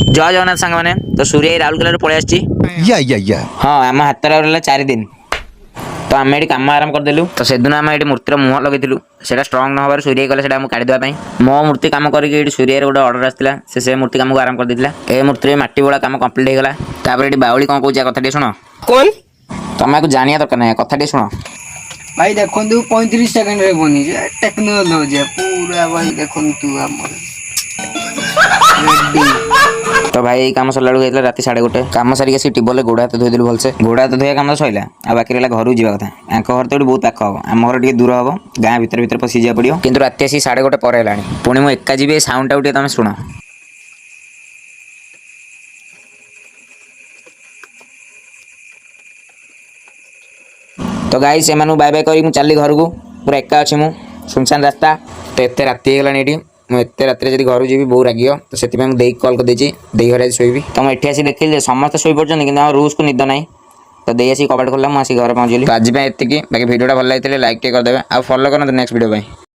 जय जगन्नाथ सांग मैंने तो सूर्य राउरकेला पलि आसी हाँ आम हाथ रहा 4 दिन तो आम ये कम आराम करदेलु तो से दिन आम ये मूर्तिर मुह लगेलु से स्ट्रंग न सूर्य कले काढ़ीदेवाई मो मूर्ति कम कर सूर्य गोटे अर्डर आसाला से मूर्ति कम को आराम कर देता ए मूर्ति मट्टी बोला कम कम्प्लीट होगा तापर ये बाउली कौन कौन कथा शुण कौन तुमको जानिया दरकार ना कथा शुण भाई देखो 35 सेकंड रे बनी टेक्नोलॉजी पूरा भाई देखो तो भाई कम सरला राति 1:30 कम सारिक आसी टिबल गोड़ हाथ धोईदेलु भलसे गोड़ हाथ धोया कम सैला आ बाकी रहा घर जावा कथा घर तो बहुत पाख हम आम घर टे दूर हम गाँ भितर पशि जा पड़ो कि राति आसी 1:30 पर है पुणी मुझे एका जी साउंड टाइम तुम शुण तो गाई से बाय बाय कर चली घर को पूरा एका अच्छी मु सुनसान रास्ता तो एत राति होगलानी मुझे रात जब घर जी बहुत राग तो से कल कर घर शोबी तो मुझे आसी देखिए समस्त शोई पड़ते कि रूस को निद ना तो दे आसी कबाट खोला मुझे घर पहुँचली तो आज एति बाकी भिडियो भल लगे लाइक करदे आ फॉलो करते नेक्स्ट वीडियो।